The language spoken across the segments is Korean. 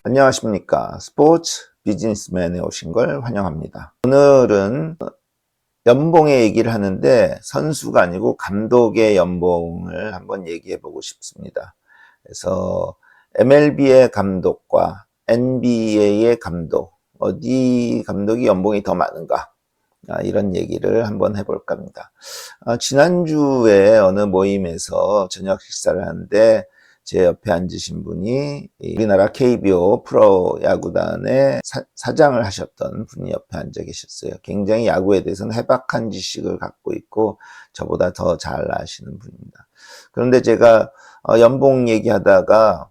안녕하십니까. 스포츠 비즈니스맨에 오신 걸 환영합니다. 오늘은 연봉의 얘기를 하는데 선수가 아니고 감독의 연봉을 한번 얘기해 보고 싶습니다. 그래서 MLB의 감독과 NBA의 감독, 어디 감독이 연봉이 더 많은가? 이런 얘기를 한번 해볼까 합니다. 지난주에 어느 모임에서 저녁 식사를 하는데 제 옆에 앉으신 분이 우리나라 KBO 프로야구단의 사장을 하셨던 분이 옆에 앉아 계셨어요. 굉장히 야구에 대해서는 해박한 지식을 갖고 있고 저보다 더 잘 아시는 분입니다. 그런데 제가 연봉 얘기하다가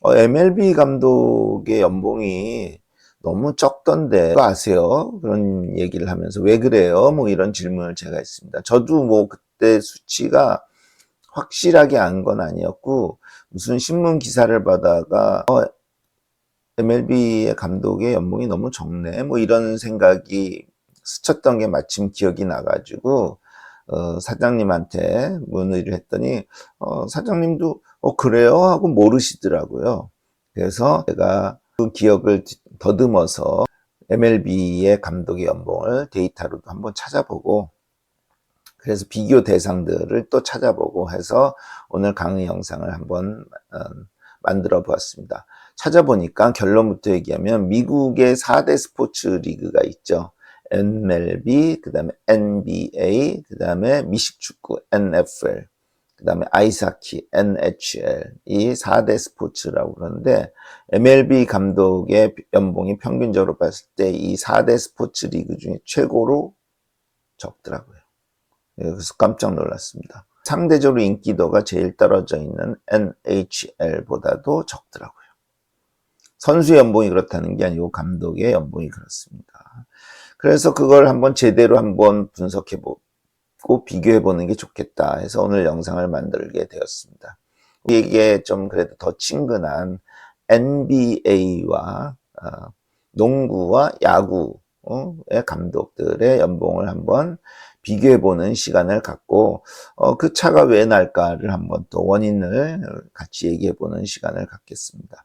MLB 감독의 연봉이 너무 적던데 그거 아세요? 그런 얘기를 하면서 왜 그래요? 뭐 이런 질문을 제가 했습니다. 저도 뭐 그때 수치가 확실하게 안 건 아니었고 무슨 신문 기사를 보다가 MLB의 감독의 연봉이 너무 적네 뭐 이런 생각이 스쳤던 게 마침 기억이 나가지고 사장님한테 문의를 했더니 사장님도 그래요? 하고 모르시더라고요. 그래서 제가 그 기억을 더듬어서 MLB의 감독의 연봉을 데이터로도 한번 찾아보고 그래서 비교 대상들을 또 찾아보고 해서 오늘 강의 영상을 한번 만들어 보았습니다. 찾아보니까 결론부터 얘기하면 미국의 4대 스포츠 리그가 있죠. MLB, 그 다음에 NBA, 그 다음에 미식축구 NFL, 그 다음에 아이스하키 NHL, 이 4대 스포츠라고 그러는데 MLB 감독의 연봉이 평균적으로 봤을 때 이 4대 스포츠 리그 중에 최고로 적더라고요. 그래서 깜짝 놀랐습니다. 상대적으로 인기도가 제일 떨어져 있는 NHL보다도 적더라고요. 선수의 연봉이 그렇다는 게 아니고 감독의 연봉이 그렇습니다. 그래서 그걸 한번 제대로 한번 분석해보고 비교해보는 게 좋겠다 해서 오늘 영상을 만들게 되었습니다. 우리에게 좀 그래도 더 친근한 NBA와 농구와 야구의 감독들의 연봉을 한번 비교해보는 시간을 갖고 그 차가 왜 날까를 한번 또 원인을 같이 얘기해보는 시간을 갖겠습니다.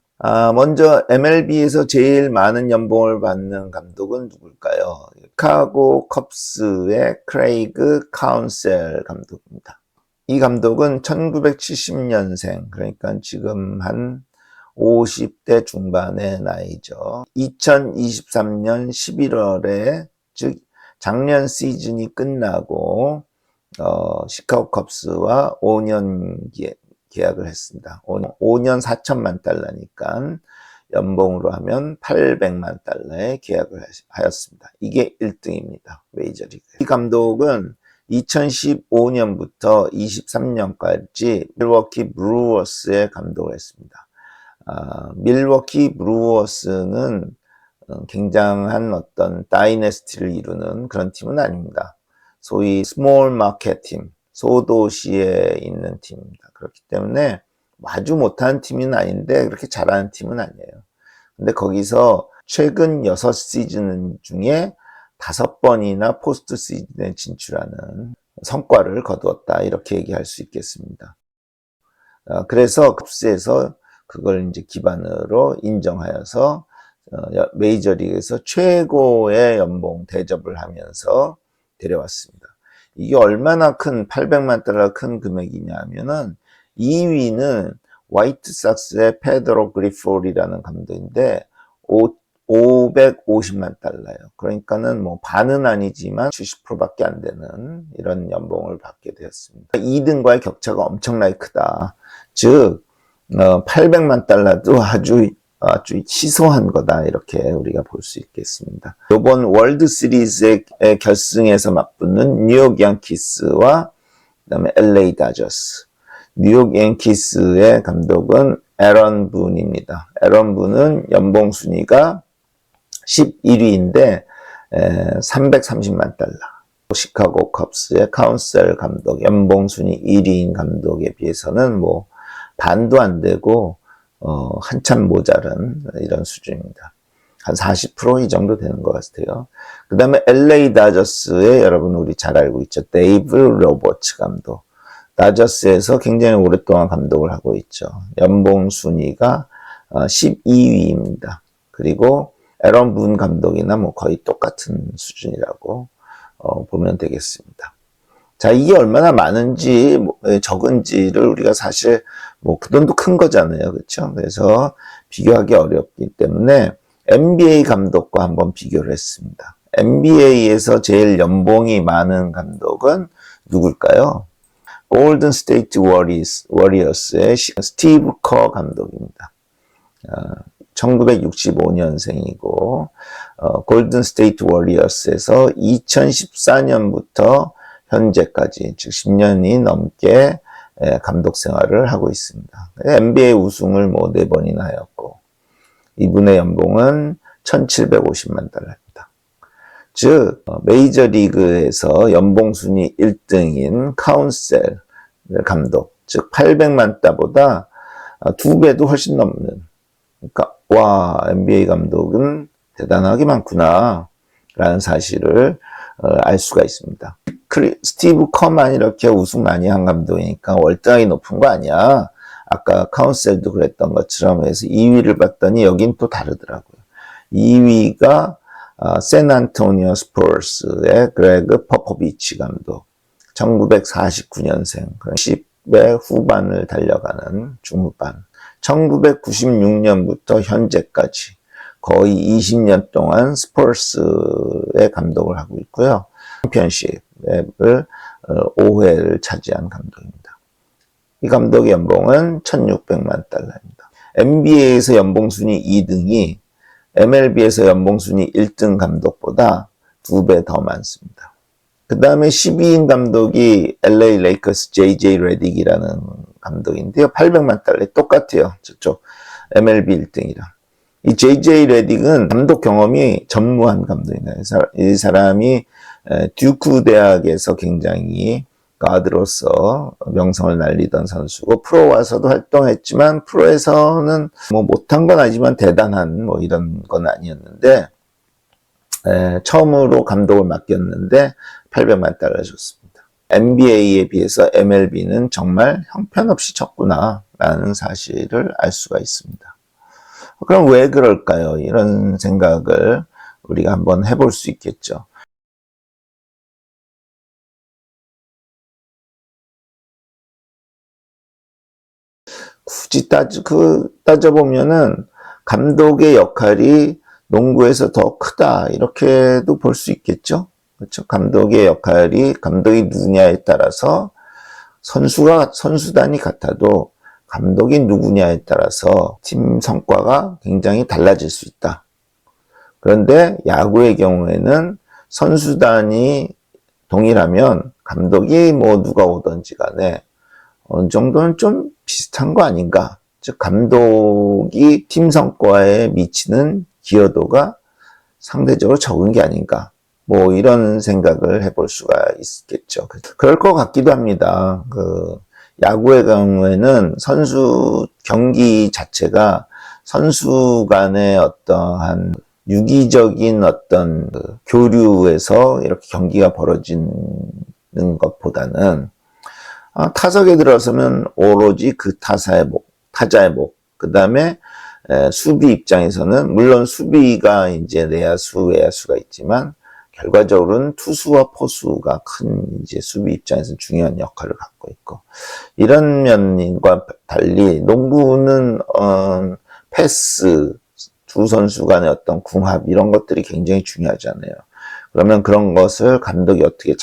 먼저 MLB에서 제일 많은 연봉을 받는 감독은 누굴까요? 시카고 컵스의 크레이그 카운셀 감독입니다. 이 감독은 1970년생, 그러니까 지금 한 50대 중반의 나이죠. 2023년 11월에 즉 작년 시즌이 끝나고 시카고 컵스와 5년 계약을 했습니다. 5년 4천만 달러니까 연봉으로 하면 800만 달러의 계약을 하였습니다. 이게 1등입니다. 메이저리그. 이 감독은 2015년부터 23년까지 밀워키 브루어스의 감독을 했습니다. 밀워키 브루어스는 굉장한 어떤 다이내스티를 이루는 그런 팀은 아닙니다. 소위 스몰 마켓 팀, 소도시에 있는 팀입니다. 그렇기 때문에 아주 못하는 팀은 아닌데 그렇게 잘하는 팀은 아니에요. 근데 거기서 최근 6시즌 중에 5번이나 포스트 시즌에 진출하는 성과를 거두었다 이렇게 얘기할 수 있겠습니다. 그래서 컵스에서 그걸 이제 기반으로 인정하여서 메이저리그에서 최고의 연봉 대접을 하면서 데려왔습니다. 이게 얼마나 큰 800만 달러 큰 금액이냐 하면은 2위는 화이트삭스의 페드로 그리폴이라는 감독인데 550만 달러예요. 그러니까는 뭐 반은 아니지만 70%밖에 안 되는 이런 연봉을 받게 되었습니다. 2등과의 격차가 엄청나게 크다. 즉 800만 달러도 아주 희소한 거다 이렇게 우리가 볼 수 있겠습니다. 이번 월드 시리즈의 결승에서 맞붙는 뉴욕 양키스와 그다음에 LA 다저스. 뉴욕 양키스의 감독은 에런 분입니다. 에런 분은 연봉 순위가 11위인데 330만 달러. 시카고 컵스의 카운셀 감독 연봉 순위 1위인 감독에 비해서는 뭐 반도 안 되고 한참 모자른 이런 수준입니다. 한 40% 이 정도 되는 것 같아요. 그 다음에 LA 다저스의 여러분 우리 잘 알고 있죠. 데이브 로버츠 감독. 다저스에서 굉장히 오랫동안 감독을 하고 있죠. 연봉 순위가 12위입니다. 그리고 에런 분 감독이나 뭐 거의 똑같은 수준이라고 보면 되겠습니다. 자, 이게 얼마나 많은지 적은지를 우리가 사실 뭐 그 돈도 큰 거잖아요. 그렇죠? 그래서 비교하기 어렵기 때문에 NBA 감독과 한번 비교를 했습니다. NBA에서 제일 연봉이 많은 감독은 누굴까요? 골든 스테이트 워리어스의 스티브 커 감독입니다. 1965년생이고 골든 스테이트 워리어스에서 2014년부터 현재까지 즉 10년이 넘게 감독 생활을 하고 있습니다. NBA 우승을 뭐 4번이나 하였고 이분의 연봉은 1,750만 달러입니다. 즉 메이저리그에서 연봉 순위 1등인 카운셀 감독 즉 800만 달러보다 2배도 훨씬 넘는, 그러니까 와, NBA 감독은 대단하게 많구나 라는 사실을 알 수가 있습니다. 스티브 커만 이렇게 우승 많이 한 감독이니까 월등하게 높은 거 아니야. 아까 카운셀도 그랬던 것처럼 해서 2위를 봤더니 여긴 또 다르더라고요. 2위가 샌안토니오 스퍼스의 그레그 포포비치 감독, 1949년생, 10대 후반을 달려가는 중후반, 1996년부터 현재까지 거의 20년 동안 스퍼스의 감독을 하고 있고요. 챔피언십을 5회를 차지한 감독입니다. 이 감독의 연봉은 1,600만 달러입니다. NBA에서 연봉 순위 2등이 MLB에서 연봉 순위 1등 감독보다 2배 더 많습니다. 그 다음에 12인 감독이 LA 레이커스 JJ 레딕이라는 감독인데요. 800만 달러 똑같아요. 저쪽 MLB 1등이랑. 이 JJ 레딕은 감독 경험이 전무한 감독입니다. 이 사람이 듀크 대학에서 굉장히 가드로서 명성을 날리던 선수고 프로 와서도 활동했지만 프로에서는 뭐 못한 건 아니지만 대단한 뭐 이런 건 아니었는데 처음으로 감독을 맡겼는데 800만 달러 줬습니다. NBA에 비해서 MLB는 정말 형편없이 적구나 라는 사실을 알 수가 있습니다. 그럼 왜 그럴까요? 이런 생각을 우리가 한번 해볼 수 있겠죠. 굳이 따져보면은 감독의 역할이 농구에서 더 크다 이렇게도 볼 수 있겠죠. 그렇죠. 감독의 역할이 감독이 누구냐에 따라서 선수단이 같아도 감독이 누구냐에 따라서 팀 성과가 굉장히 달라질 수 있다. 그런데 야구의 경우에는 선수단이 동일하면 감독이 뭐 누가 오든지 간에 어느 정도는 좀 비슷한 거 아닌가. 즉 감독이 팀 성과에 미치는 기여도가 상대적으로 적은 게 아닌가. 뭐 이런 생각을 해볼 수가 있겠죠. 그럴 것 같기도 합니다. 야구의 경우에는 선수 경기 자체가 선수 간의 어떠한 유기적인 어떤 교류에서 이렇게 경기가 벌어지는 것보다는 타석에 들어서면 오로지 그 타자의 목, 그 다음에 수비 입장에서는 물론 수비가 이제 내야수, 외야수가 있지만 결과적으로는 투수와 포수가 큰 이제 수비 입장에서 중요한 역할을 갖고 있고 이런 면과 달리 농구는 패스, 두 선수 간의 어떤 궁합 이런 것들이 굉장히 중요하잖아요. 그러면 그런 것을 감독이 어떻게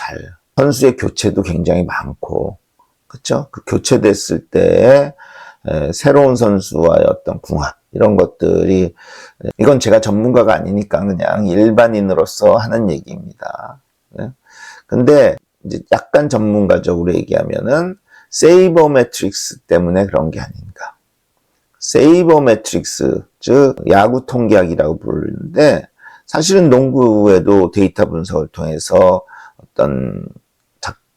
선수의 교체도 굉장히 많고 그렇죠? 그 교체됐을 때 새로운 선수와의 어떤 궁합 이런 것들이 이건 제가 전문가가 아니니까 그냥 일반인으로서 하는 얘기입니다. 근데 이제 약간 전문가적으로 얘기하면은 세이버 매트릭스 때문에 그런 게 아닌가. 세이버 매트릭스 즉 야구 통계학이라고 부르는데 사실은 농구에도 데이터 분석을 통해서 어떤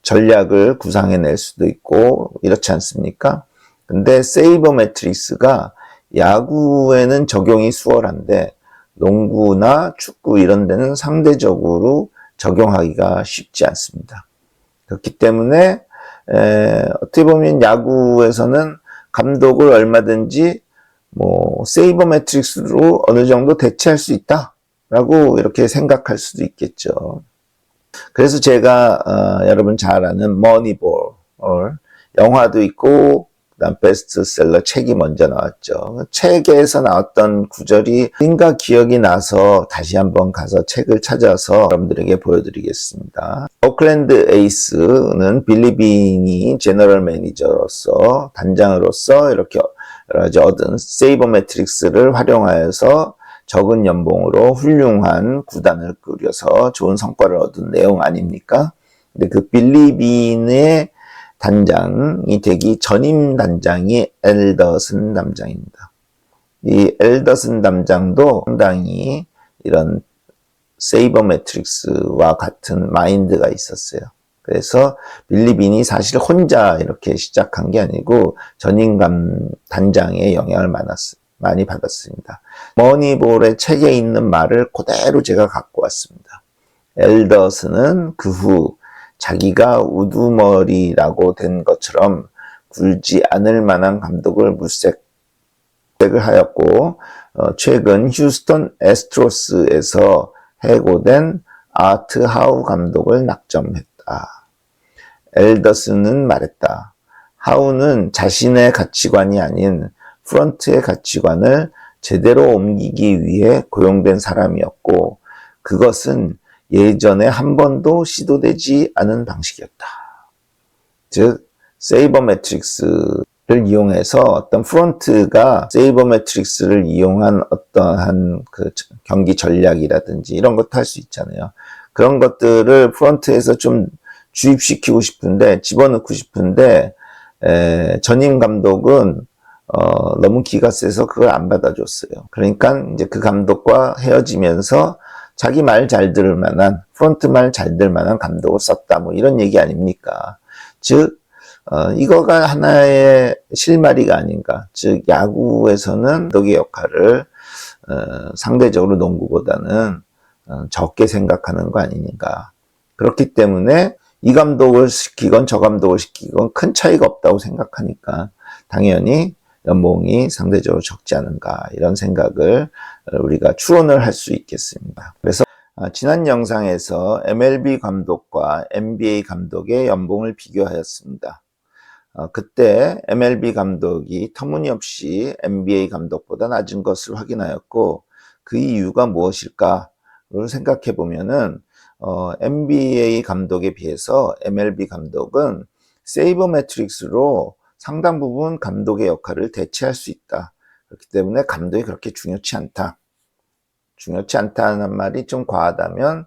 전략을 구상해낼 수도 있고 이렇지 않습니까? 근데 세이버 매트릭스가 야구에는 적용이 수월한데 농구나 축구 이런 데는 상대적으로 적용하기가 쉽지 않습니다. 그렇기 때문에 어떻게 보면 야구에서는 감독을 얼마든지 뭐 세이버 매트릭스로 어느 정도 대체할 수 있다라고 이렇게 생각할 수도 있겠죠. 그래서 제가 여러분 잘 아는 머니볼 영화도 있고 그다음 베스트셀러 책이 먼저 나왔죠. 책에서 나왔던 구절이 인가 기억이 나서 다시 한번 가서 책을 찾아서 여러분들에게 보여드리겠습니다. 오클랜드 에이스는 빌리 빈이 제너럴 매니저로서 단장으로서 이렇게 여러 가지 얻은 세이버 매트릭스를 활용하여서 적은 연봉으로 훌륭한 구단을 꾸려서 좋은 성과를 얻은 내용 아닙니까? 근데 그 빌리 빈의 단장이 되기 전임 단장이 앨더슨 담장입니다. 이 앨더슨 담장도 상당히 이런 세이버 매트릭스와 같은 마인드가 있었어요. 그래서 빌리 빈이 사실 혼자 이렇게 시작한 게 아니고 전임 단장의 영향을 많이 받았습니다. 머니볼의 책에 있는 말을 그대로 제가 갖고 왔습니다. 앨더슨은 그 후 자기가 우두머리라고 된 것처럼 굴지 않을 만한 감독을 물색을 하였고 최근 휴스턴 애스트로스에서 해고된 아트 하우 감독을 낙점했다. 앨더슨은 말했다. 하우는 자신의 가치관이 아닌 프런트의 가치관을 제대로 옮기기 위해 고용된 사람이었고 그것은 예전에 한 번도 시도되지 않은 방식이었다. 즉 세이버 매트릭스를 이용해서 어떤 프론트가 세이버 매트릭스를 이용한 어떠한 그 경기 전략이라든지 이런 것도 할 수 있잖아요. 그런 것들을 프론트에서 좀 주입시키고 싶은데 집어넣고 싶은데 전임 감독은 너무 기가 세서 그걸 안 받아줬어요. 그러니까 이제 그 감독과 헤어지면서 자기 말 잘 들을 만한, 프론트 말 잘 들을 만한 감독을 썼다. 뭐 이런 얘기 아닙니까? 즉, 이거가 하나의 실마리가 아닌가. 즉, 야구에서는 감독의 역할을, 상대적으로 농구보다는 적게 생각하는 거 아니닌가. 그렇기 때문에 이 감독을 시키건 저 감독을 시키건 큰 차이가 없다고 생각하니까 당연히 연봉이 상대적으로 적지 않은가 이런 생각을 우리가 추론을 할 수 있겠습니다. 그래서 지난 영상에서 MLB 감독과 NBA 감독의 연봉을 비교하였습니다. 그때 MLB 감독이 터무니없이 NBA 감독보다 낮은 것을 확인하였고 그 이유가 무엇일까를 생각해 보면은 NBA 감독에 비해서 MLB 감독은 세이버 매트릭스로 상당 부분 감독의 역할을 대체할 수 있다. 그렇기 때문에 감독이 그렇게 중요치 않다. 중요치 않다는 말이 좀 과하다면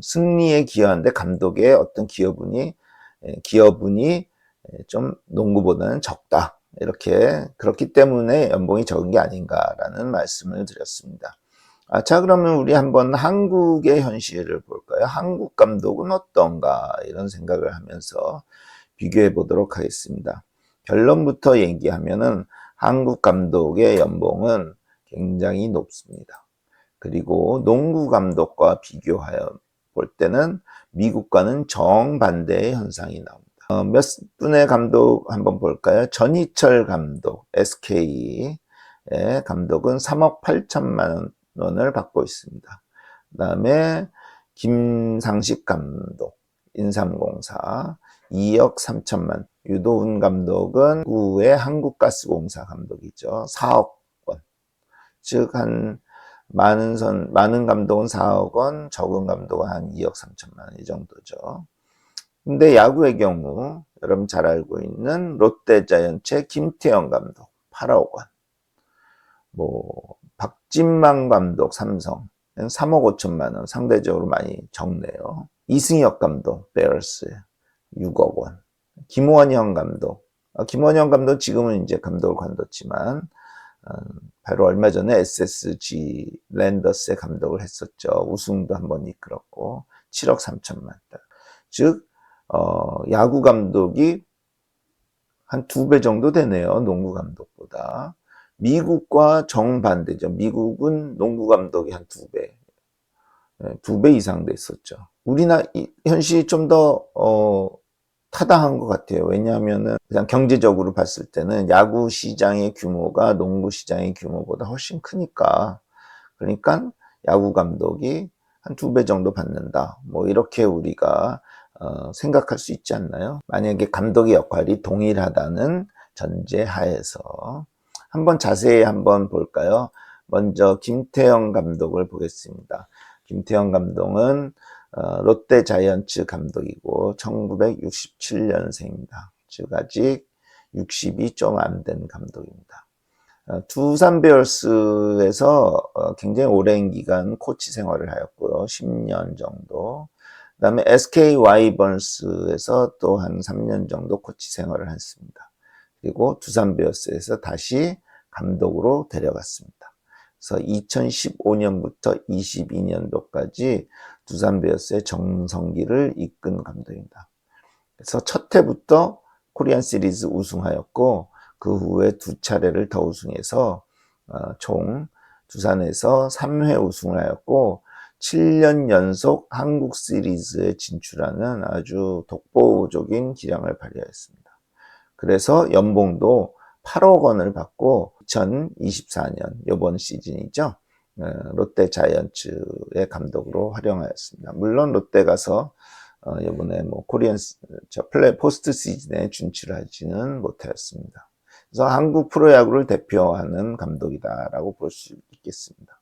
승리에 기여하는데 감독의 어떤 기여분이 좀 농구보다는 적다. 이렇게 그렇기 때문에 연봉이 적은 게 아닌가라는 말씀을 드렸습니다. 자, 그러면 우리 한번 한국의 현실을 볼까요? 한국 감독은 어떤가 이런 생각을 하면서 비교해 보도록 하겠습니다. 결론부터 얘기하면은 한국 감독의 연봉은 굉장히 높습니다. 그리고 농구 감독과 비교하여 볼 때는 미국과는 정반대의 현상이 나옵니다. 몇 분의 감독 한번 볼까요? 전희철 감독, SK의 감독은 3억 8천만 원을 받고 있습니다. 그 다음에 김상식 감독, 인삼공사 2억 3천만. 유도훈 감독은 구의 한국가스공사 감독이죠. 4억 원. 즉 많은 감독은 4억 원, 적은 감독은 한 2억 3천만 원 이 정도죠. 근데 야구의 경우 여러분 잘 알고 있는 롯데자이언츠의 김태형 감독 8억 원. 뭐 박진만 감독 삼성 3억 5천만 원 상대적으로 많이 적네요. 이승엽 감독 베어스 6억 원. 김원형 감독. 김원형 감독 지금은 이제 감독을 관뒀지만 바로 얼마 전에 SSG 랜더스의 감독을 했었죠. 우승도 한번 이끌었고 7억 3천만 원. 즉 야구 감독이 한 2배 정도 되네요. 농구 감독보다. 미국과 정반대죠. 미국은 농구 감독이 한 2배. 2배 이상 됐었죠. 우리나라 현실이 좀 더 타당한 것 같아요. 왜냐하면은 그냥 경제적으로 봤을 때는 야구 시장의 규모가 농구 시장의 규모보다 훨씬 크니까. 그러니까 야구 감독이 한 2배 정도 받는다. 뭐 이렇게 우리가 생각할 수 있지 않나요? 만약에 감독의 역할이 동일하다는 전제 하에서 한번 자세히 한번 볼까요? 먼저 김태형 감독을 보겠습니다. 김태형 감독은 롯데 자이언츠 감독이고 1967년생입니다. 즉 아직 60이 좀 안 된 감독입니다. 두산 베어스에서 굉장히 오랜 기간 코치 생활을 하였고요. 10년 정도. 그다음에 SK 와이번스에서 또 한 3년 정도 코치 생활을 했습니다. 그리고 두산 베어스에서 다시 감독으로 데려갔습니다. 그래서 2015년부터 22년도까지 두산 베어스의 정성기를 이끈 감독입니다. 그래서 첫 해부터 코리안 시리즈 우승하였고 그 후에 2차례를 더 우승해서 총 두산에서 3회 우승을 하였고 7년 연속 한국 시리즈에 진출하는 아주 독보적인 기량을 발휘하였습니다. 그래서 연봉도 8억 원을 받고 2024년 이번 시즌이죠. 롯데 자이언츠의 감독으로 활용하였습니다. 물론 롯데 가서 이번에 뭐 코리안 포스트 시즌에 진출하지는 못하였습니다. 그래서 한국 프로야구를 대표하는 감독이다라고 볼 수 있겠습니다.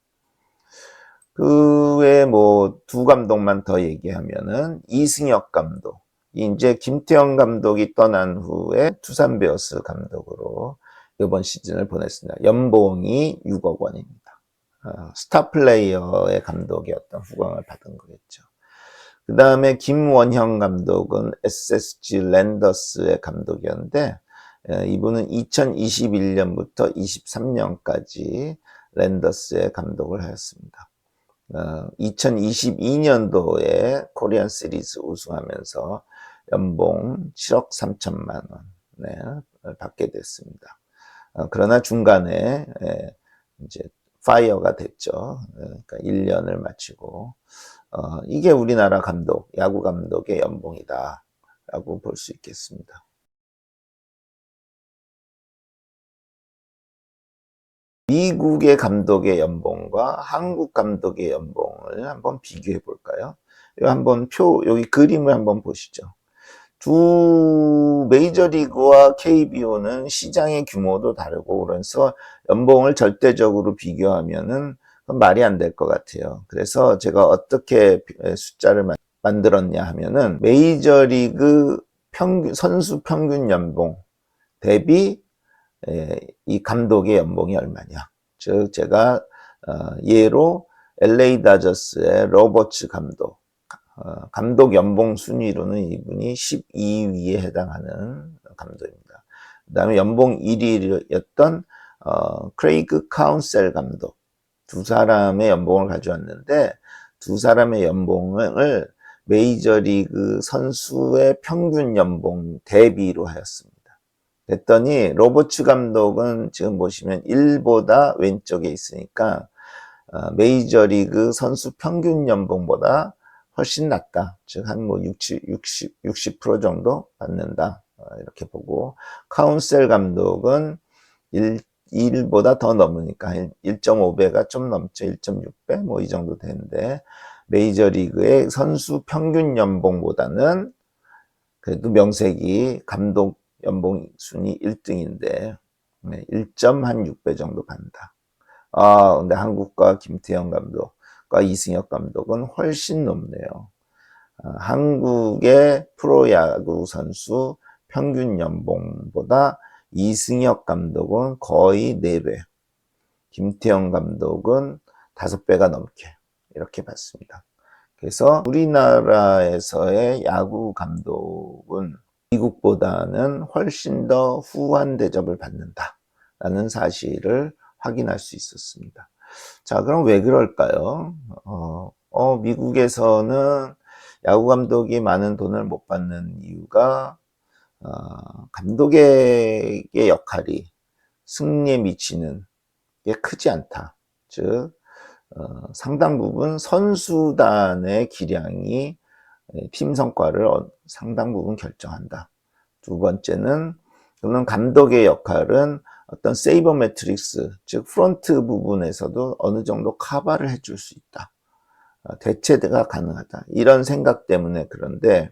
그 외에 뭐 두 감독만 더 얘기하면은 이승엽 감독. 이제 김태형 감독이 떠난 후에 두산 베어스 감독으로 이번 시즌을 보냈습니다. 연봉이 6억 원입니다. 스타 플레이어의 감독이었던 후광을 받은 거겠죠. 그 다음에 김원형 감독은 SSG 랜더스의 감독이었는데 이분은 2021년부터 23년까지 랜더스의 감독을 하였습니다. 2022년도에 코리안 시리즈 우승하면서 연봉 7억 3천만 원 네, 받게 됐습니다. 그러나 중간에 이제 파이어가 됐죠. 그러니까 1년을 마치고 이게 우리나라 감독, 야구 감독의 연봉이다 라고 볼 수 있겠습니다. 미국의 감독의 연봉과 한국 감독의 연봉을 한번 비교해 볼까요? 한번 여기 그림을 한번 보시죠. 두 메이저리그와 KBO는 시장의 규모도 다르고 그래서 연봉을 절대적으로 비교하면은 말이 안 될 것 같아요. 그래서 제가 어떻게 숫자를 만들었냐 하면은 메이저리그 선수 평균 연봉 대비 이 감독의 연봉이 얼마냐. 즉 제가 예로 LA 다저스의 로버츠 감독 연봉 순위로는 이분이 12위에 해당하는 감독입니다. 그 다음에 연봉 1위였던 크레이그 카운셀 감독. 두 사람의 연봉을 가져왔는데 두 사람의 연봉을 메이저리그 선수의 평균 연봉 대비로 하였습니다. 됐더니 로버츠 감독은 지금 보시면 1보다 왼쪽에 있으니까 메이저리그 선수 평균 연봉보다 훨씬 낮다. 즉 한 뭐 60% 정도 받는다. 이렇게 보고 카운셀 감독은 1보다 더 넘으니까 1.5배가 좀 넘죠. 1.6배 뭐 이 정도 되는데 메이저리그의 선수 평균 연봉보다는 그래도 명색이 감독 연봉 순위 1등인데 1.6배 정도 받는다. 근데 한국과 김태형 감독과 이승엽 감독은 훨씬 높네요. 한국의 프로야구 선수 평균 연봉보다 이승엽 감독은 거의 4배, 김태형 감독은 5배가 넘게 이렇게 받습니다. 그래서 우리나라에서의 야구 감독은 미국보다는 훨씬 더 후한 대접을 받는다라는 사실을 확인할 수 있었습니다. 자, 그럼 왜 그럴까요? 미국에서는 야구 감독이 많은 돈을 못 받는 이유가 감독의 역할이 승리에 미치는 게 크지 않다. 즉 상당 부분 선수단의 기량이 팀 성과를 상당 부분 결정한다. 두 번째는 물론 감독의 역할은 어떤 세이버 매트릭스, 즉 프론트 부분에서도 어느 정도 커버를 해줄 수 있다. 대체가 가능하다. 이런 생각 때문에 그런데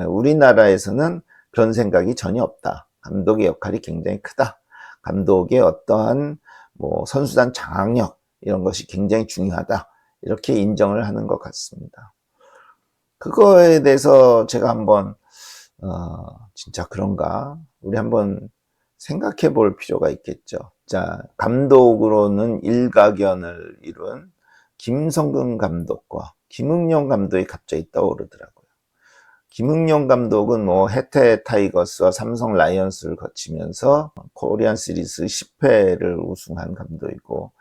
우리나라에서는 그런 생각이 전혀 없다. 감독의 역할이 굉장히 크다. 감독의 어떠한 뭐 선수단 장악력 이런 것이 굉장히 중요하다. 이렇게 인정을 하는 것 같습니다. 그거에 대해서 제가 한번 진짜 그런가? 우리 한번 생각해 볼 필요가 있겠죠. 자, 감독으로는 일가견을 이룬 김성근 감독과 김응용 감독이 갑자기 떠오르더라고요. 김응용 감독은 뭐 해태 타이거스와 삼성 라이언스를 거치면서 코리안 시리즈 10회를 우승한 감독이고,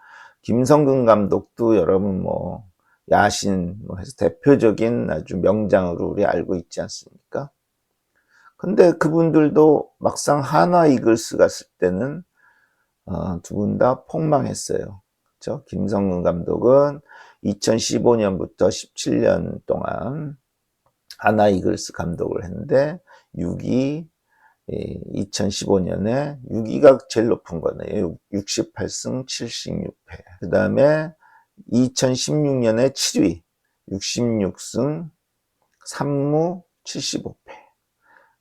김성근 감독도 여러분 뭐 야신 해서 대표적인 아주 명장으로 우리 알고 있지 않습니까? 근데 그분들도 막상 하나 이글스 갔을 때는 두 분 다 폭망했어요. 그렇죠? 김성근 감독은 2015년부터 17년 동안 하나 이글스 감독을 했는데 6위, 2015년에 6위가 제일 높은 거네요. 68승 76패. 그 다음에 2016년에 7위, 66승 3무 75패.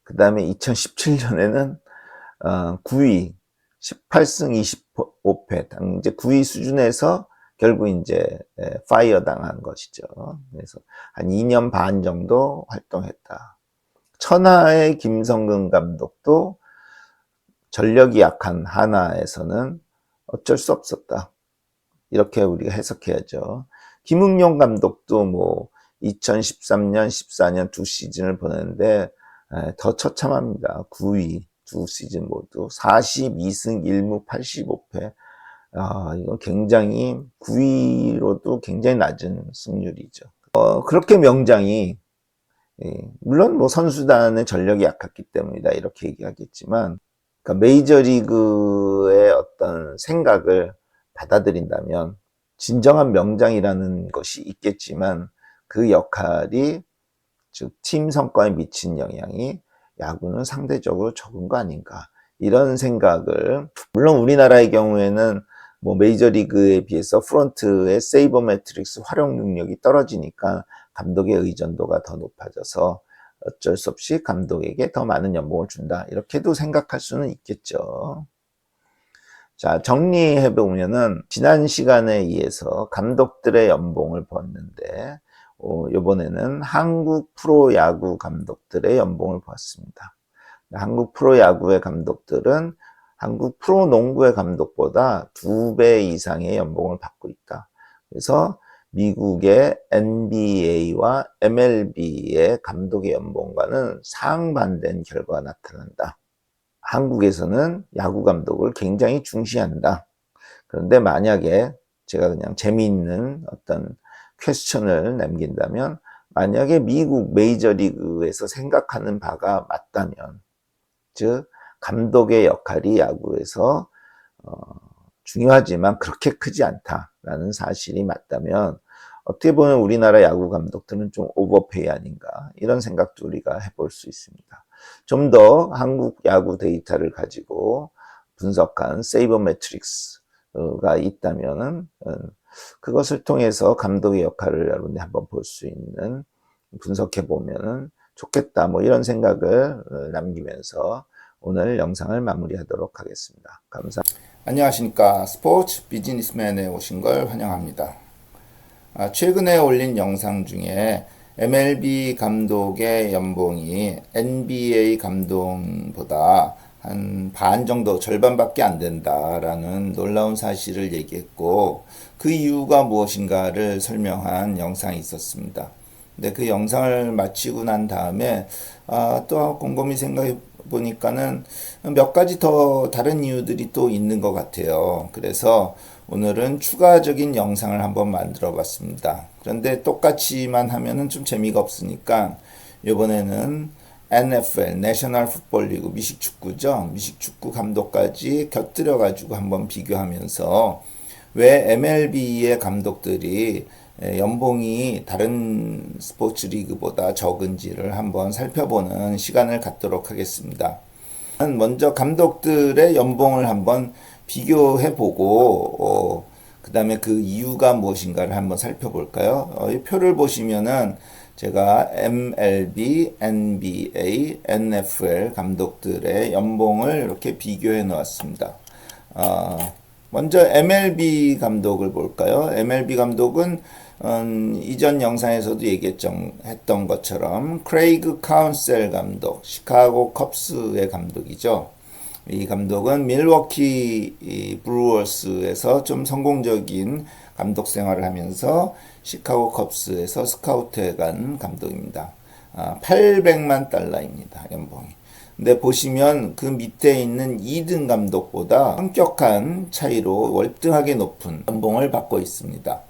그 다음에 2017년에는 9위, 18승 25패. 이제 9위 수준에서 결국 이제 파이어 당한 것이죠. 그래서 한 2년 반 정도 활동했다. 천하의 김성근 감독도 전력이 약한 하나에서는 어쩔 수 없었다. 이렇게 우리가 해석해야죠. 김응용 감독도 뭐 2013년, 14년 두 시즌을 보냈는데 더 처참합니다. 9위 두 시즌 모두 42승 1무 85패. 이거 굉장히 9위로도 굉장히 낮은 승률이죠. 그렇게 명장이 물론 뭐 선수단의 전력이 약했기 때문이다 이렇게 얘기하겠지만, 그러니까 메이저리그의 어떤 생각을 받아들인다면 진정한 명장이라는 것이 있겠지만 그 역할이 즉 팀 성과에 미친 영향이 야구는 상대적으로 적은 거 아닌가 이런 생각을, 물론 우리나라의 경우에는 뭐 메이저리그에 비해서 프론트의 세이버 매트릭스 활용 능력이 떨어지니까 감독의 의존도가 더 높아져서 어쩔 수 없이 감독에게 더 많은 연봉을 준다 이렇게도 생각할 수는 있겠죠. 자, 정리해 보면은 지난 시간에 의해서 감독들의 연봉을 보았는데 이번에는 한국 프로야구 감독들의 연봉을 보았습니다. 한국 프로야구의 감독들은 한국 프로농구의 감독보다 2배 이상의 연봉을 받고 있다. 그래서 미국의 NBA와 MLB의 감독의 연봉과는 상반된 결과가 나타난다. 한국에서는 야구 감독을 굉장히 중시한다. 그런데 만약에 제가 그냥 재미있는 어떤 퀘스천을 남긴다면, 만약에 미국 메이저리그에서 생각하는 바가 맞다면, 즉 감독의 역할이 야구에서 중요하지만 그렇게 크지 않다라는 사실이 맞다면, 어떻게 보면 우리나라 야구 감독들은 좀 오버페이 아닌가 이런 생각도 우리가 해볼 수 있습니다. 좀 더 한국 야구 데이터를 가지고 분석한 세이버 매트릭스가 있다면은 그것을 통해서 감독의 역할을 여러분이 한번 볼 수 있는, 분석해 보면은 좋겠다 뭐 이런 생각을 남기면서 오늘 영상을 마무리하도록 하겠습니다. 감사합니다. 안녕하십니까. 스포츠 비즈니스맨에 오신 걸 환영합니다. 최근에 올린 영상 중에 MLB 감독의 연봉이 NBA 감독보다 한 반 정도, 절반밖에 안 된다라는 놀라운 사실을 얘기했고, 그 이유가 무엇인가를 설명한 영상이 있었습니다. 근데 그 영상을 마치고 난 다음에 또 곰곰이 생각해 보니까는 몇 가지 더 다른 이유들이 또 있는 것 같아요. 그래서 오늘은 추가적인 영상을 한번 만들어 봤습니다. 그런데 똑같이만 하면은 좀 재미가 없으니까 이번에는 NFL, 내셔널 풋볼 리그, 미식축구죠. 미식축구 감독까지 곁들여 가지고 한번 비교하면서 왜 MLB의 감독들이 연봉이 다른 스포츠 리그보다 적은지를 한번 살펴보는 시간을 갖도록 하겠습니다. 먼저 감독들의 연봉을 한번 비교해보고 그 다음에 그 이유가 무엇인가를 한번 살펴볼까요? 이 표를 보시면은 제가 MLB, NBA, NFL 감독들의 연봉을 이렇게 비교해 놓았습니다. 먼저 MLB 감독을 볼까요? MLB 감독은 이전 영상에서도 얘기했던 것처럼 크레이그 카운셀 감독, 시카고 컵스의 감독이죠. 이 감독은 밀워키 브루어스에서 좀 성공적인 감독 생활을 하면서 시카고 컵스에서 스카우트해 간 감독입니다. 800만 달러입니다. 연봉이. 근데 보시면 그 밑에 있는 2등 감독보다 엄격한 차이로 월등하게 높은 연봉을 받고 있습니다.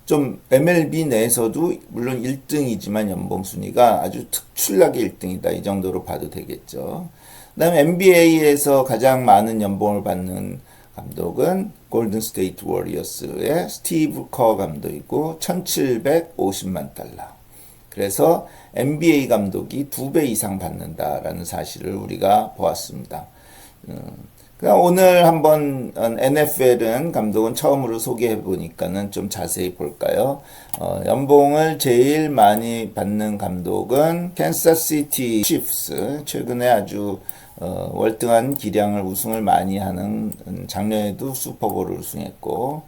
좀 MLB 내에서도 물론 1등이지만 연봉 순위가 아주 특출나게 1등이다. 이 정도로 봐도 되겠죠. 그 다음에 NBA에서 가장 많은 연봉을 받는 감독은 골든 스테이트 워리어스의 스티브 커 감독이고 1750만 달러. 그래서 NBA 감독이 2배 이상 받는다라는 사실을 우리가 보았습니다. 오늘 한번 NFL은 감독은 처음으로 소개해 보니까는 좀 자세히 볼까요? 연봉을 제일 많이 받는 감독은 캔사스시티 치프스, 최근에 아주 월등한 기량을 우승을 많이 하는, 작년에도 슈퍼볼을 우승했고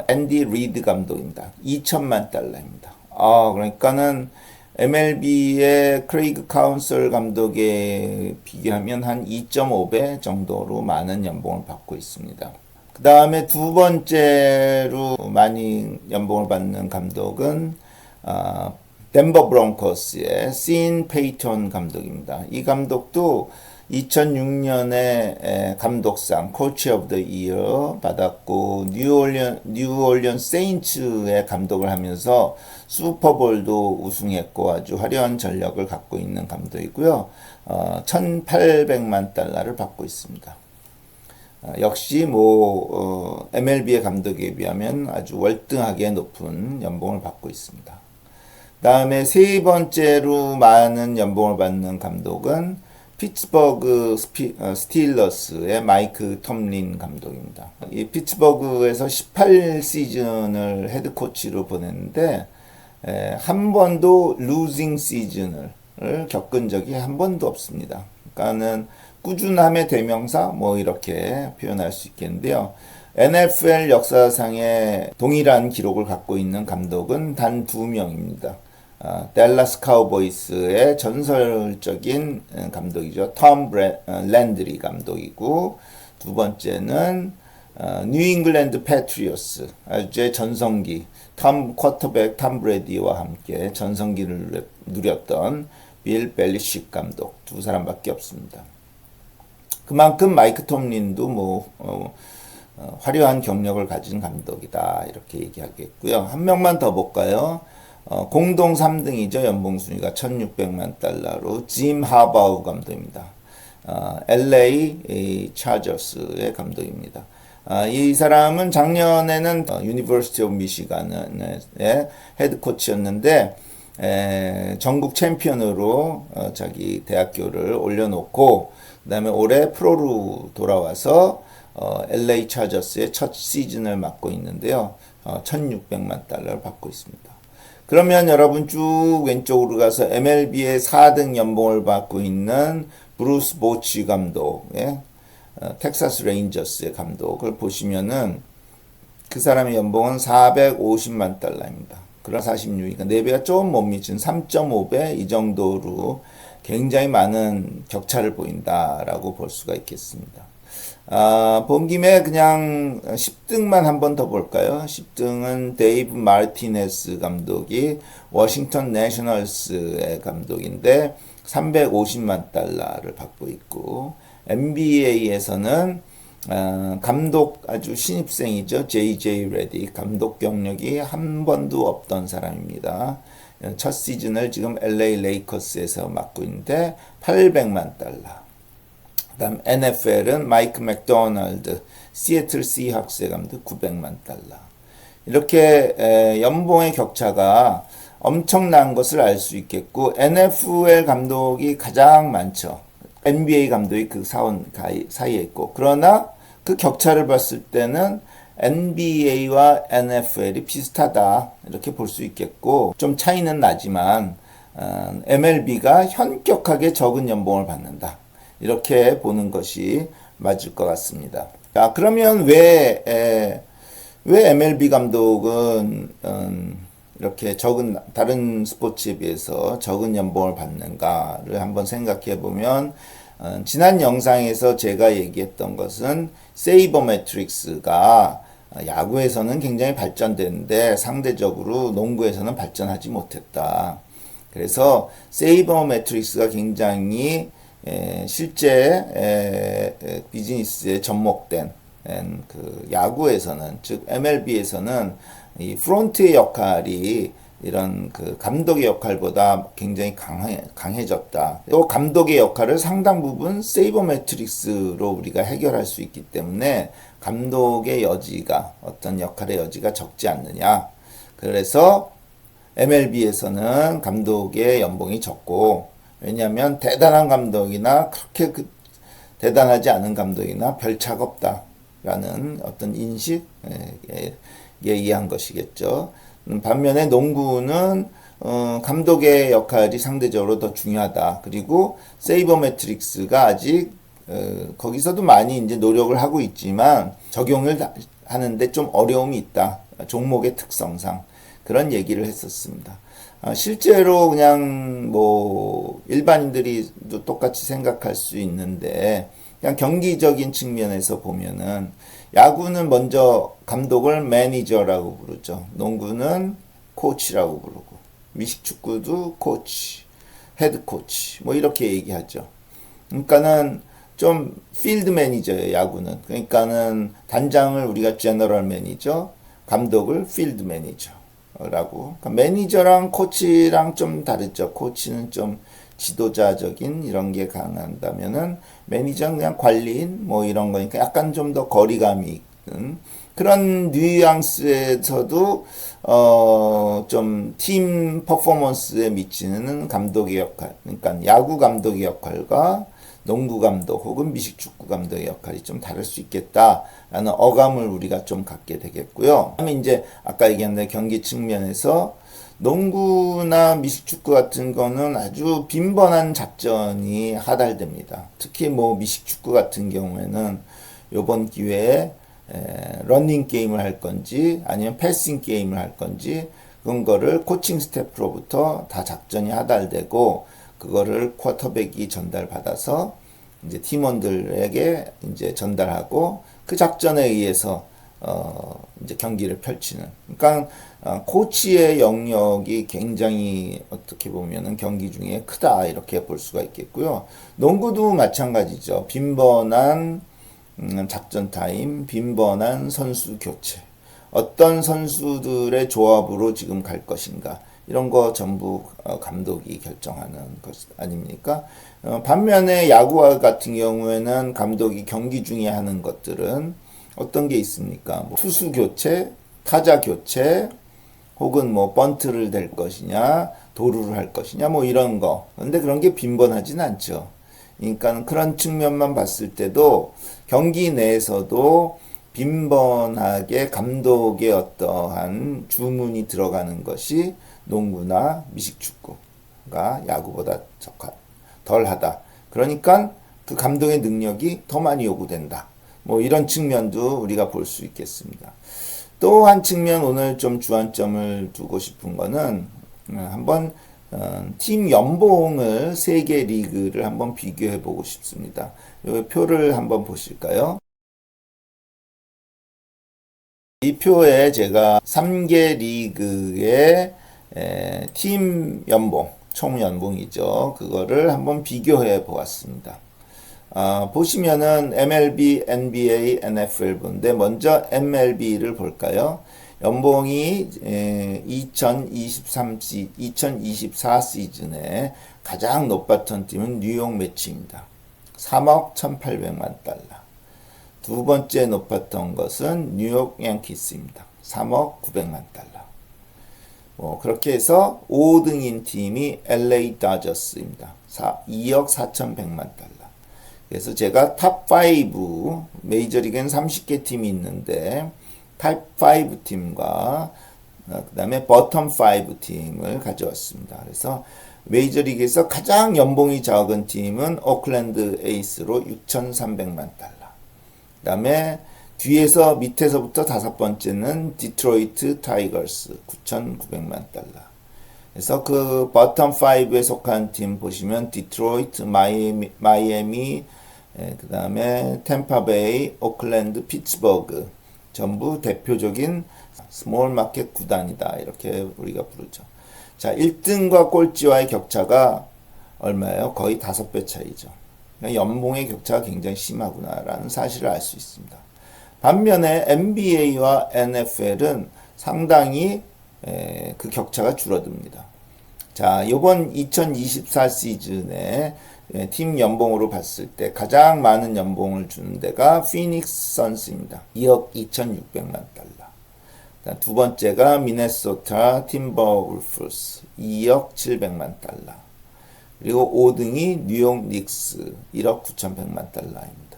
앤디 리드 감독입니다. 2천만 달러입니다. 그러니까는 MLB의 크레이그 카운셀 감독에 비교하면 한 2.5배 정도로 많은 연봉을 받고 있습니다. 그 다음에 두 번째로 많이 연봉을 받는 감독은 덴버 브론코스의 신 페이턴 감독입니다. 이 감독도 2006년에 감독상 코치 오브 더 이어 받았고 뉴올리언 세인츠의 감독을 하면서 슈퍼볼도 우승했고 아주 화려한 전력을 갖고 있는 감독이고요. 1,800만 달러를 받고 있습니다. 역시 MLB의 감독에 비하면 아주 월등하게 높은 연봉을 받고 있습니다. 다음에 세 번째로 많은 연봉을 받는 감독은 피츠버그 스틸러스의 마이크 톰린 감독입니다. 이 피츠버그에서 18시즌을 헤드코치로 보냈는데 한 번도 루징 시즌을 겪은 적이 한 번도 없습니다. 그러니까는 꾸준함의 대명사 이렇게 표현할 수 있겠는데요. NFL 역사상에 동일한 기록을 갖고 있는 감독은 단 2명입니다. 댈러스 카우보이스의 전설적인 감독이죠. 톰 랜드리 감독이고, 두 번째는 뉴잉글랜드 패트리어스 아주의 전성기 쿼터백 톰 브래디와 함께 전성기를 누렸던 빌 벨리식 감독, 두 사람밖에 없습니다. 그만큼 마이크 톰린도 화려한 경력을 가진 감독이다 이렇게 얘기하겠고요. 한 명만 더 볼까요? 공동 3등이죠. 연봉 순위가 1,600만 달러로 짐 하바우 감독입니다. LA 차저스의 감독입니다. 이 사람은 작년에는 유니버시티 오브 미시간의 헤드 코치였는데 전국 챔피언으로 자기 대학교를 올려놓고 그다음에 올해 프로로 돌아와서 LA 차저스의 첫 시즌을 맡고 있는데요. 1,600만 달러를 받고 있습니다. 그러면 여러분 쭉 왼쪽으로 가서 MLB의 4등 연봉을 받고 있는 브루스 보치 감독, 텍사스 레인저스의 감독을 보시면은 그 사람의 연봉은 450만 달러입니다. 그런 46이니까 4배가 조금 못 미친 3.5배 이 정도로 굉장히 많은 격차를 보인다라고 볼 수가 있겠습니다. 본 김에 그냥 10등만 한 번 더 볼까요? 10등은 데이브 마르티네스 감독이 워싱턴 내셔널스의 감독인데 350만 달러를 받고 있고, NBA에서는 감독 아주 신입생이죠. JJ 레디 감독 경력이 한 번도 없던 사람입니다. 첫 시즌을 지금 LA 레이커스에서 맡고 있는데 800만 달러. 그다음 NFL은 마이크 맥도널드 시애틀 시학스의 감독 900만 달러. 이렇게 연봉의 격차가 엄청난 것을 알 수 있겠고, NFL 감독이 가장 많죠. NBA 감독이 그 사이에 있고, 그러나 그 격차를 봤을 때는 NBA와 NFL이 비슷하다 이렇게 볼 수 있겠고, 좀 차이는 나지만 MLB가 현격하게 적은 연봉을 받는다 이렇게 보는 것이 맞을 것 같습니다. 자, 그러면 왜 MLB 감독은 이렇게 적은, 다른 스포츠에 비해서 적은 연봉을 받는가를 한번 생각해 보면, 지난 영상에서 제가 얘기했던 것은 세이버 매트릭스가 야구에서는 굉장히 발전됐는데 상대적으로 농구에서는 발전하지 못했다. 그래서 세이버 매트릭스가 굉장히 실제 비즈니스에 접목된 그 야구에서는, 즉 MLB에서는 이 프론트의 역할이 이런 그 감독의 역할보다 굉장히 강해졌다. 또 감독의 역할을 상당 부분 세이버 매트릭스로 우리가 해결할 수 있기 때문에 감독의 여지가, 어떤 역할의 여지가 적지 않느냐. 그래서 MLB에서는 감독의 연봉이 적고, 왜냐하면 대단한 감독이나 그렇게 대단하지 않은 감독이나 별 차가 없다라는 어떤 인식에 의한 것이겠죠. 반면에 농구는 감독의 역할이 상대적으로 더 중요하다. 그리고 세이버 매트릭스가 아직 거기서도 많이 이제 노력을 하고 있지만 적용을 하는데 좀 어려움이 있다. 종목의 특성상 그런 얘기를 했었습니다. 실제로 그냥 뭐 일반인들이 똑같이 생각할 수 있는데, 그냥 경기적인 측면에서 보면은 야구는 먼저 감독을 매니저라고 부르죠. 농구는 코치라고 부르고, 미식축구도 코치, 헤드 코치 뭐 이렇게 얘기하죠. 그러니까는 좀 필드 매니저예요, 야구는. 그러니까는 단장을 우리가 제너럴 매니저, 감독을 필드 매니저라고. 그러니까 매니저랑 코치랑 좀 다르죠. 코치는 좀 지도자적인 이런 게 강한다면은 매니저는 그냥 관리인 뭐 이런 거니까 약간 좀 더 거리감이 있는 그런 뉘앙스에서도 좀 팀 퍼포먼스에 미치는 감독의 역할, 그러니까 야구 감독의 역할과 농구 감독 혹은 미식축구 감독의 역할이 좀 다를 수 있겠다라는 어감을 우리가 좀 갖게 되겠고요. 그다음에 이제 아까 얘기한 대로 경기 측면에서 농구나 미식축구 같은 거는 아주 빈번한 작전이 하달됩니다. 특히 뭐 미식축구 같은 경우에는 이번 기회에 러닝 게임을 할 건지 아니면 패싱 게임을 할 건지 그런 거를 코칭 스태프로부터 다 작전이 하달되고, 그거를 쿼터백이 전달받아서 이제 팀원들에게 이제 전달하고 그 작전에 의해서 이제 경기를 펼치는. 그러니까 코치의 영역이 굉장히 어떻게 보면은 경기 중에 크다 이렇게 볼 수가 있겠고요. 농구도 마찬가지죠. 빈번한 작전 타임, 빈번한 선수 교체, 어떤 선수들의 조합으로 지금 갈 것인가, 이런 거 전부 감독이 결정하는 것 아닙니까? 반면에 야구와 같은 경우에는 감독이 경기 중에 하는 것들은 어떤 게 있습니까? 뭐 투수 교체, 타자 교체, 혹은 뭐 번트를 댈 것이냐, 도루를 할 것이냐, 뭐 이런 거. 근데 그런 게 빈번하진 않죠. 그러니까 그런 측면만 봤을 때도 경기 내에서도 빈번하게 감독의 어떠한 주문이 들어가는 것이 농구나 미식축구가 야구보다 덜하다. 그러니까 그 감독의 능력이 더 많이 요구된다. 뭐 이런 측면도 우리가 볼 수 있겠습니다. 또 한 측면 오늘 좀 주안점을 두고 싶은 거는 한번 팀 연봉을 세 개 리그를 한번 비교해 보고 싶습니다. 이 표를 한번 보실까요? 이 표에 제가 3개 리그의 팀 연봉, 총 연봉이죠. 그거를 한번 비교해 보았습니다. 보시면은 MLB, NBA, NFL 본데 먼저 MLB를 볼까요? 연봉이 2024 시즌에 가장 높았던 팀은 뉴욕 매치입니다. 3억 1,800만 달러. 두 번째 높았던 것은 뉴욕 양키스입니다. 3억 900만 달러. 그렇게 해서 5등인 팀이 LA 다저스입니다. 2억 4,100만 달러. 그래서 제가 탑5, 메이저리그엔 30개 팀이 있는데 탑5 팀과 그 다음에 버텀 5 팀을 가져왔습니다. 그래서 메이저리그에서 가장 연봉이 적은 팀은 오클랜드 에이스로 6,300만 달러. 그 다음에 뒤에서 밑에서부터 다섯 번째는 디트로이트 타이거스 9,900만 달러. 그래서 그 버텀 5에 속한 팀 보시면 디트로이트, 마이애미, 그 다음에 템파베이, 오클랜드, 피츠버그 전부 대표적인 스몰 마켓 구단이다. 이렇게 우리가 부르죠. 자, 1등과 꼴찌와의 격차가 얼마예요? 거의 5배 차이죠. 연봉의 격차가 굉장히 심하구나라는 사실을 알 수 있습니다. 반면에 NBA와 NFL은 상당히 그 격차가 줄어듭니다. 자, 이번 2024 시즌에 팀 연봉으로 봤을 때 가장 많은 연봉을 주는 데가 피닉스 선스입니다. 2억 2,600만 달러. 두 번째가 미네소타 팀버울프스 2억 700만 달러. 그리고 5등이 뉴욕 닉스 1억 9,100만 달러입니다.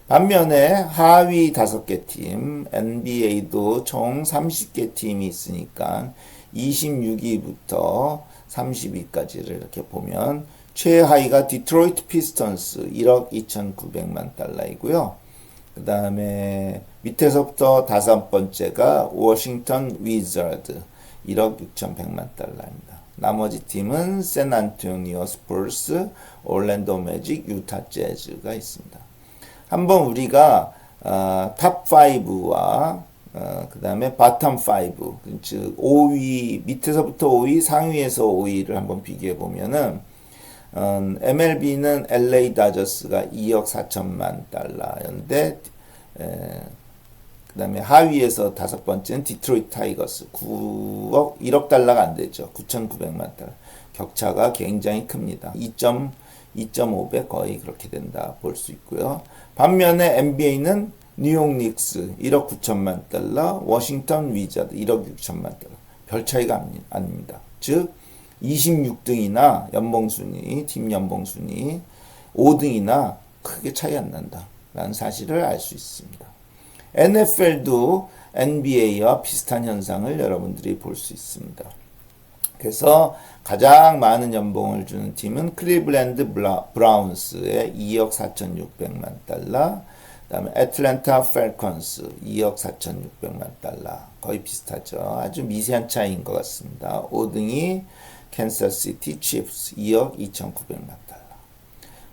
반면에 하위 5개 팀, NBA도 총 30개 팀이 있으니까 26위부터 30위까지를 이렇게 보면 최하위가 디트로이트 피스턴스 1억 2,900만 달러이고요. 그 다음에 밑에서부터 다섯 번째가 워싱턴 위저드 1억 6,100만 달러입니다. 나머지 팀은 샌안토니오 스퍼스, 올랜도 매직, 유타 재즈가 있습니다. 한번 우리가 탑5와 그 다음에 바텀 5, 즉 5위, 밑에서부터 5위, 상위에서 5위를 한번 비교해 보면은 MLB는 LA 다저스가 2억 4천만 달러였는데 그 다음에 하위에서 다섯 번째는 디트로이트 타이거스 1억 달러가 안 되죠. 9,900만 달러. 격차가 굉장히 큽니다. 2.5배 거의 그렇게 된다 볼 수 있고요. 반면에 NBA는 뉴욕 닉스 1억 9천만 달러, 워싱턴 위저드 1억 6천만 달러. 별 차이가 아닙니다. 즉 26등이나 연봉순위, 팀 연봉순위 5등이나 크게 차이 안 난다라는 사실을 알 수 있습니다. NFL도 NBA와 비슷한 현상을 여러분들이 볼 수 있습니다. 그래서 가장 많은 연봉을 주는 팀은 클리블랜드 브라운스의 2억 4,600만 달러, 그 다음에 애틀랜타 펠컨스 2억 4,600만 달러. 거의 비슷하죠. 아주 미세한 차이인 것 같습니다. 5등이 캔사스시티 칩스 2억 2,900만 달러.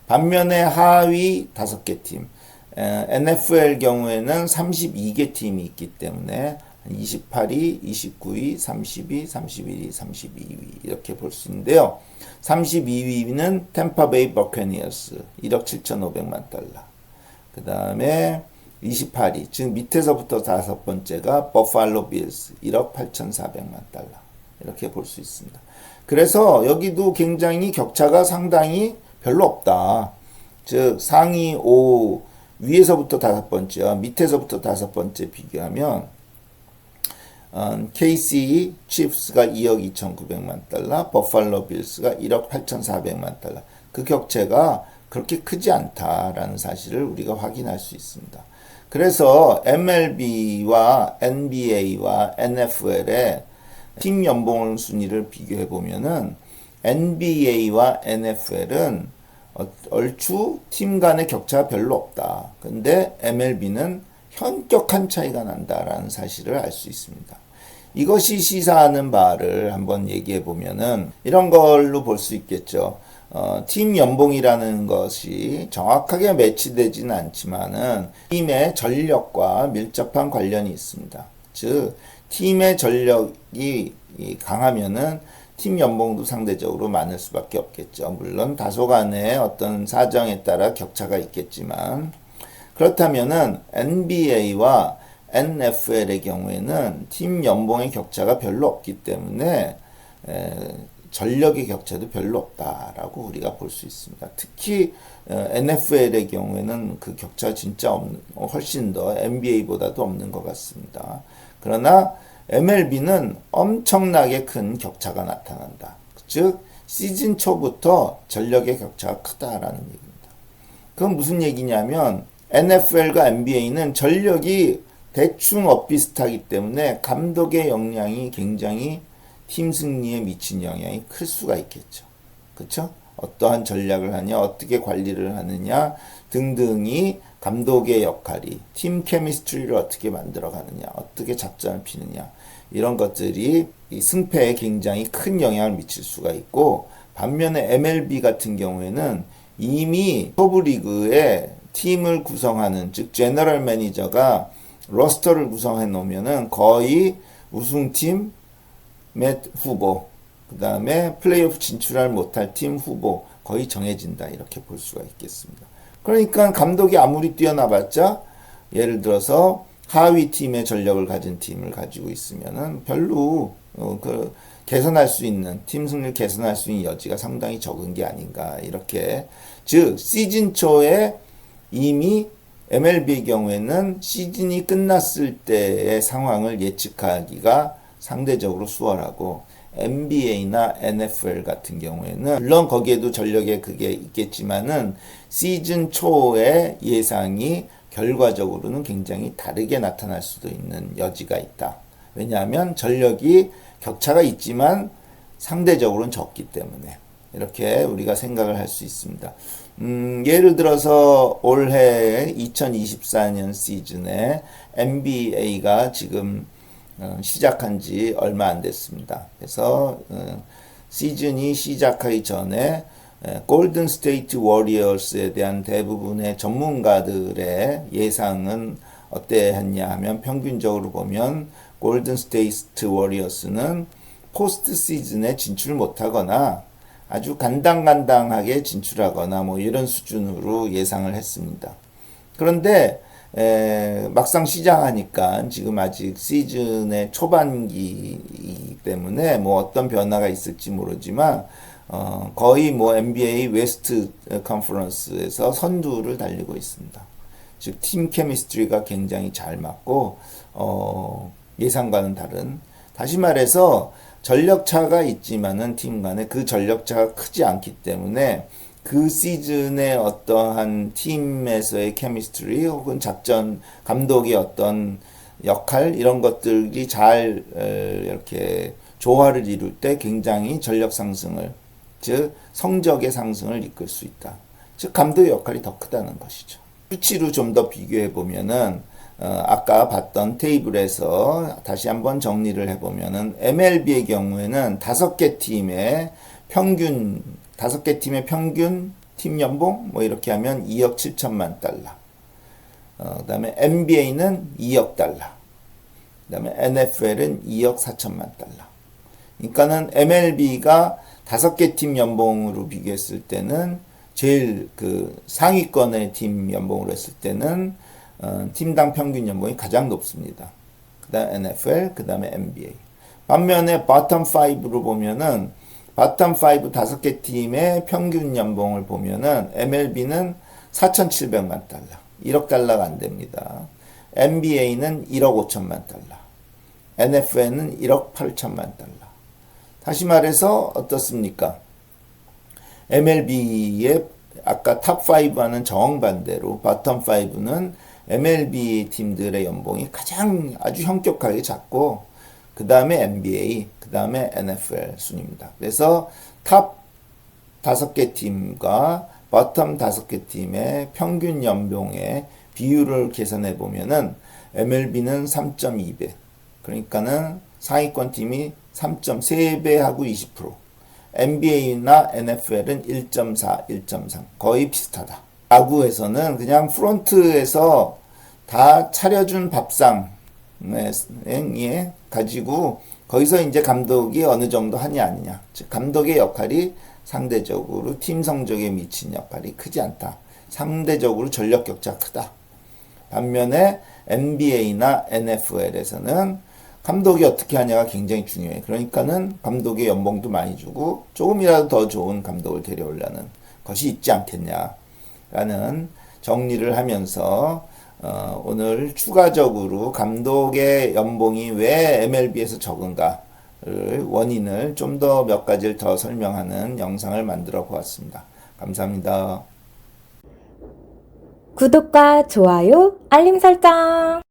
반면에 하위 5개 팀, NFL 경우에는 32개 팀이 있기 때문에 28위, 29위, 30위, 31위, 32위 이렇게 볼 수 있는데요. 32위는 템파베이 버캐니어스 1억 7,500만 달러. 그 다음에 28위, 즉 밑에서부터 다섯 번째가 버팔로 빌스 1억 8,400만 달러. 이렇게 볼 수 있습니다. 그래서 여기도 굉장히 격차가 상당히 별로 없다. 즉 상위 5, 위에서부터 다섯 번째와 밑에서부터 다섯 번째 비교하면 KC 칩스가 2억 2,900만 달러, 버팔로 빌스가 1억 8,400만 달러. 그 격차가 그렇게 크지 않다라는 사실을 우리가 확인할 수 있습니다. 그래서 MLB와 NBA와 NFL의 팀 연봉 순위를 비교해 보면은 NBA와 NFL은 얼추 팀 간의 격차가 별로 없다. 근데 MLB는 현격한 차이가 난다라는 사실을 알 수 있습니다. 이것이 시사하는 바를 한번 얘기해 보면은 이런 걸로 볼 수 있겠죠. 팀 연봉이라는 것이 정확하게 매치되지는 않지만은 팀의 전력과 밀접한 관련이 있습니다. 즉 팀의 전력이 강하면은 팀 연봉도 상대적으로 많을 수밖에 없겠죠. 물론 다소간의 어떤 사정에 따라 격차가 있겠지만 그렇다면은 NBA와 NFL의 경우에는 팀 연봉의 격차가 별로 없기 때문에 전력의 격차도 별로 없다라고 우리가 볼 수 있습니다. 특히 NFL의 경우에는 그 격차 진짜 훨씬 더 NBA보다도 없는 것 같습니다. 그러나 MLB는 엄청나게 큰 격차가 나타난다. 즉 시즌 초부터 전력의 격차가 크다라는 얘기입니다. 그건 무슨 얘기냐면 NFL과 NBA는 전력이 대충 엇비슷하기 때문에 감독의 역량이 굉장히 팀 승리에 미친 영향이 클 수가 있겠죠. 그렇죠? 어떠한 전략을 하냐, 어떻게 관리를 하느냐 등등이 감독의 역할이 팀 케미스트리를 어떻게 만들어 가느냐, 어떻게 작전을 피느냐 이런 것들이 이 승패에 굉장히 큰 영향을 미칠 수가 있고, 반면에 MLB 같은 경우에는 이미 토브리그에 팀을 구성하는, 즉 제너럴 매니저가 로스터를 구성해 놓으면은 거의 우승팀 몇 후보, 그 다음에 플레이오프 진출할 못할 팀 후보 거의 정해진다, 이렇게 볼 수가 있겠습니다. 그러니까 감독이 아무리 뛰어나봤자 예를 들어서 하위 팀의 전력을 가진 팀을 가지고 있으면은 별로 개선할 수 있는, 팀 승리를 개선할 수 있는 여지가 상당히 적은 게 아닌가, 이렇게. 즉 시즌 초에 이미 MLB의 경우에는 시즌이 끝났을 때의 상황을 예측하기가 상대적으로 수월하고, NBA나 NFL 같은 경우에는 물론 거기에도 전력에 그게 있겠지만은 시즌 초의 예상이 결과적으로는 굉장히 다르게 나타날 수도 있는 여지가 있다. 왜냐하면 전력이 격차가 있지만 상대적으로는 적기 때문에, 이렇게 우리가 생각을 할 수 있습니다. 예를 들어서 올해 2024년 시즌에 NBA가 지금 시작한 지 얼마 안 됐습니다. 그래서 시즌이 시작하기 전에 골든 스테이트 워리어스에 대한 대부분의 전문가들의 예상은 어땠냐 하면, 평균적으로 보면 골든 스테이트 워리어스는 포스트 시즌에 진출 못하거나 아주 간당간당하게 진출하거나 뭐 이런 수준으로 예상을 했습니다. 그런데 막상 시작하니까 지금 아직 시즌의 초반기이기 때문에 뭐 어떤 변화가 있을지 모르지만 거의 뭐 NBA 웨스트 컨퍼런스에서 선두를 달리고 있습니다. 즉 팀 케미스트리가 굉장히 잘 맞고 예상과는 다른, 다시 말해서 전력차가 있지만은 팀 간에 그 전력차가 크지 않기 때문에 그 시즌의 어떠한 팀에서의 케미스트리 혹은 작전, 감독의 어떤 역할, 이런 것들이 잘 이렇게 조화를 이룰 때 굉장히 전력 상승을, 즉 성적의 상승을 이끌 수 있다. 즉 감독의 역할이 더 크다는 것이죠. 수치로 좀 더 비교해 보면은 아까 봤던 테이블에서 다시 한번 정리를 해보면은 MLB의 경우에는 5개 팀의 평균 팀 연봉 뭐 이렇게 하면 2억 7천만 달러. 그 다음에 NBA는 2억 달러. 그 다음에 NFL은 2억 4천만 달러. 그러니까는 MLB가 5개 팀 연봉으로 비교했을 때는 제일 그 상위권의 팀 연봉으로 했을 때는 팀당 평균 연봉이 가장 높습니다. 그 다음에 NFL, 그 다음에 NBA. 반면에 바텀 5로 보면은 바텀 5 5개 팀의 평균 연봉을 보면은 MLB는 4,700만 달러, 1억 달러가 안 됩니다. NBA는 1억 5천만 달러, NFL은 1억 8천만 달러. 다시 말해서 어떻습니까? MLB의 아까 탑5와는 정반대로 바텀 5는 MLB 팀들의 연봉이 가장 아주 현격하게 작고, 그 다음에 NBA, 그 다음에 NFL 순입니다. 그래서 탑 5개 팀과 바텀 5개 팀의 평균 연봉의 비율을 계산해 보면은 MLB는 3.2배, 그러니까는 상위권 팀이 3.3배하고 20%, NBA나 NFL은 1.4, 1.3, 거의 비슷하다. 야구에서는 그냥 프론트에서 다 차려준 밥상에 가지고 거기서 이제 감독이 어느 정도 하냐 아니냐, 즉 감독의 역할이 상대적으로 팀 성적에 미친 역할이 크지 않다. 상대적으로 전력 격차 크다. 반면에 NBA나 NFL에서는 감독이 어떻게 하냐가 굉장히 중요해. 그러니까는 감독의 연봉도 많이 주고 조금이라도 더 좋은 감독을 데려오려는 것이 있지 않겠냐라는 정리를 하면서 오늘 추가적으로 감독의 연봉이 왜 MLB에서 적은가를 원인을 좀 더 몇 가지를 더 설명하는 영상을 만들어 보았습니다. 감사합니다. 구독과 좋아요, 알림 설정!